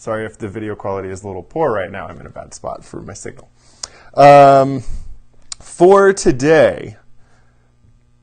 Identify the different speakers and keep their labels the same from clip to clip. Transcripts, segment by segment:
Speaker 1: Sorry if the video quality is a little poor right now. I'm in a bad spot for my signal. For today,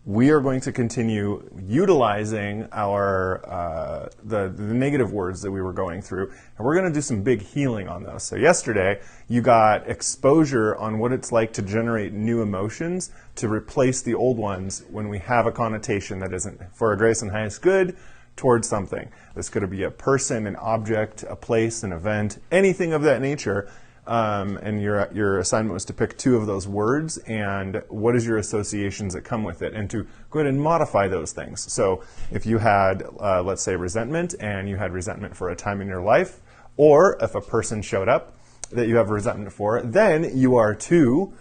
Speaker 1: we are going to continue utilizing our the negative words that we were going through, and we're going to do some big healing on those. So yesterday, you got exposure on what it's like to generate new emotions to replace the old ones when we have a connotation that isn't for our greatest and highest good towards something. This could be a person, an object, a place, an event, anything of that nature. And your assignment was to pick two of those words and what is your associations that come with it, and to go ahead and modify those things. So if you had, let's say, resentment, and you had resentment for a time in your life, or if a person showed up that you have resentment for, then you are to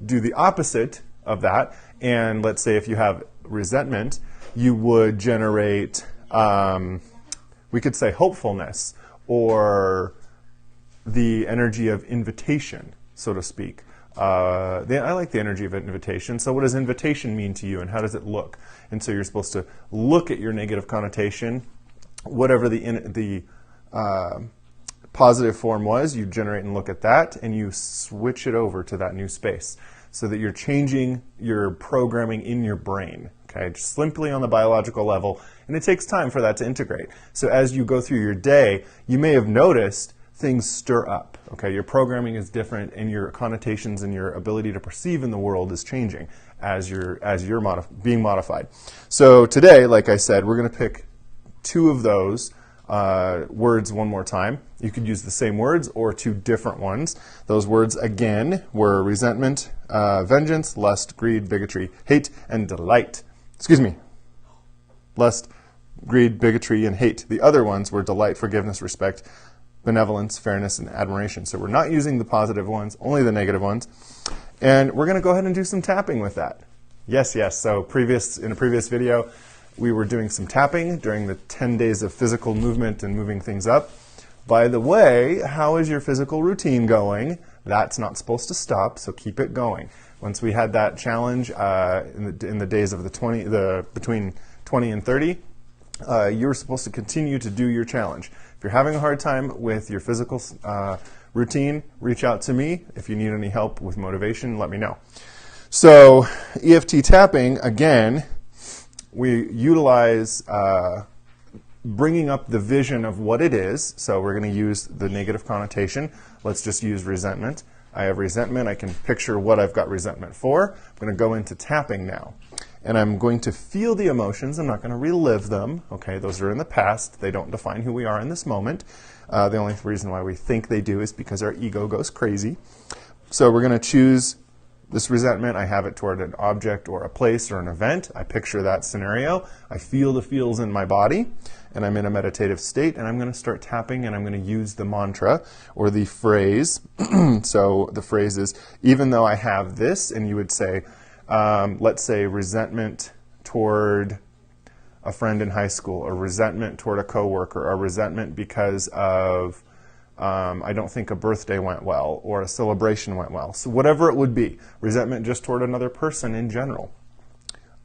Speaker 1: do the opposite of that. And let's say if you have resentment, you would generate, we could say hopefulness, or the energy of invitation, so to speak. I like the energy of invitation. So what does invitation mean to you, and how does it look? And so you're supposed to look at your negative connotation, whatever the positive form was, you generate and look at that, and you switch it over to that new space so that you're changing your programming in your brain, okay, just simply on the biological level, and it takes time for that to integrate. So as you go through your day, you may have noticed things stir up, okay? Your programming is different, and your connotations and your ability to perceive in the world is changing as you're being modified. So today, like I said, we're going to pick two of those words one more time. You could use the same words or two different ones. Those words, again, were resentment, vengeance, lust, greed, bigotry, hate, and delight. Excuse me. Lust, greed, bigotry, and hate. The other ones were delight, forgiveness, respect, benevolence, fairness, and admiration. So we're not using the positive ones, only the negative ones. And we're going to go ahead and do some tapping with that. Yes, yes. So in a previous video, we were doing some tapping during the 10 days of physical movement and moving things up. By the way, how is your physical routine going? That's not supposed to stop, so keep it going. Once we had that challenge in the days of between 20 and 30, you were supposed to continue to do your challenge. If you're having a hard time with your physical routine, reach out to me. If you need any help with motivation, let me know. So EFT tapping, again, we utilize bringing up the vision of what it is. So we're going to use the negative connotation. Let's just use resentment. I have resentment. I can picture what I've got resentment for. I'm going to go into tapping now. And I'm going to feel the emotions. I'm not going to relive them. Okay, those are in the past. They don't define who we are in this moment. The only reason why we think they do is because our ego goes crazy. So we're going to choose this resentment. I have it toward an object or a place or an event. I picture that scenario. I feel the feels in my body, and I'm in a meditative state, and I'm going to start tapping, and I'm going to use the mantra or the phrase. So the phrase is, even though I have this, and you would say, let's say resentment toward a friend in high school, or resentment toward a coworker, or resentment because of I don't think a birthday went well, or a celebration went well. So whatever it would be, resentment just toward another person in general.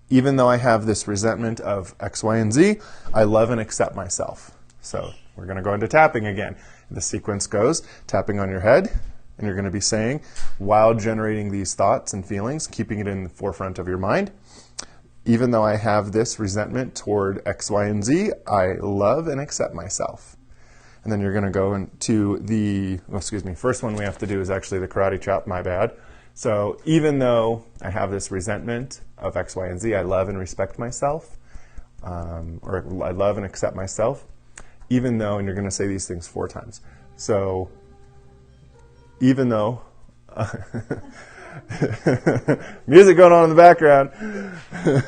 Speaker 1: Even though I have this resentment of X, Y, and Z, I love and accept myself. So we're going to go into tapping again. The sequence goes, tapping on your head, and you're going to be saying, while generating these thoughts and feelings, keeping it in the forefront of your mind, even though I have this resentment toward X, Y, and Z, I love and accept myself. And then you're going to go into first one we have to do is actually the karate chop, my bad. So even though I have this resentment of X, Y, and Z, I love and respect myself, or I love and accept myself, even though, and you're going to say these things 4 times. So even though, music going on in the background.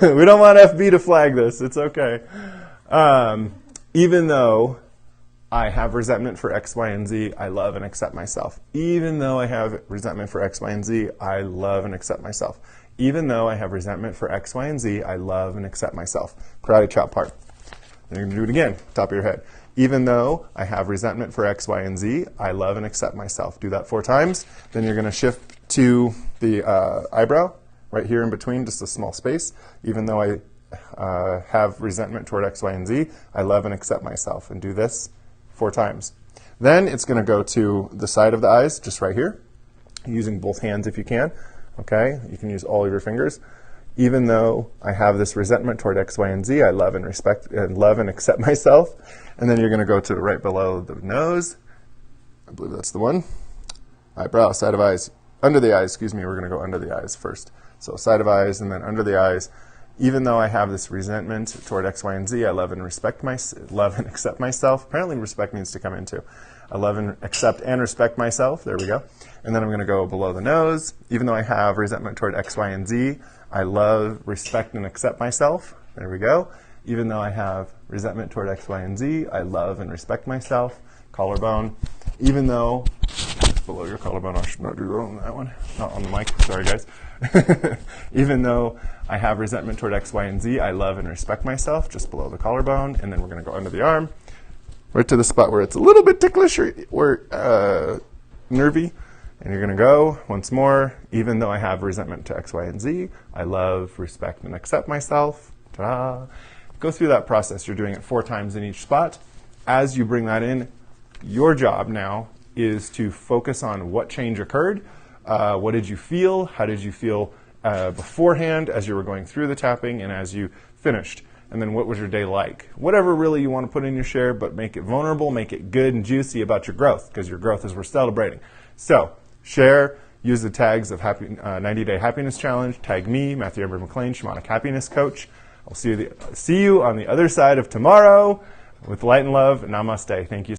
Speaker 1: We don't want FB to flag this. It's okay. Even though I have resentment for X, Y, and Z, I love and accept myself. Even though I have resentment for X, Y, and Z, I love and accept myself. Even though I have resentment for X, Y, and Z, I love and accept myself. Karate chop part. And you're going to do it again, top of your head. Even though I have resentment for X, Y, and Z, I love and accept myself. Do that 4 times. Then you're going to shift to the eyebrow, right here in between, just a small space. Even though I have resentment toward X, Y, and Z, I love and accept myself. And do this 4 times. Then it's going to go to the side of the eyes, just right here, using both hands if you can. Okay, you can use all of your fingers. Even though I have this resentment toward X, Y, and Z, I love and respect and love and accept myself. And then you're going to go to right below the nose. I believe that's the one. Eyebrow, side of eyes, under the eyes, excuse me, we're going to go under the eyes first. So side of eyes and then under the eyes. Even though I have this resentment toward X, Y, and Z, I love and accept myself. Apparently respect needs to come in too. I love and accept and respect myself. There we go. And then I'm going to go below the nose. Even though I have resentment toward X, Y, and Z, I love, respect, and accept myself. There we go. Even though I have resentment toward X, Y, and Z, I love and respect myself. Collarbone. Even though, below your collarbone, I should not do that on that one. Not on the mic. Sorry, guys. Even though I have resentment toward X, Y, and Z, I love and respect myself, just below the collarbone. And then we're going to go under the arm, right to the spot where it's a little bit ticklish or nervy. And you're going to go once more. Even though I have resentment to X, Y, and Z, I love, respect, and accept myself. Ta-da! Go through that process. You're doing it 4 times in each spot. As you bring that in, your job now is to focus on what change occurred. What did you feel? How did you feel beforehand as you were going through the tapping and as you finished? And then what was your day like? Whatever really you want to put in your share, but make it vulnerable, make it good and juicy about your growth, because your growth is worth celebrating. So share, use the tags of 90-Day Happiness Challenge, tag me, Matthew Embrey-McClain, Shamanic Happiness Coach. I'll see you on the other side of tomorrow with light and love. Namaste. Thank you.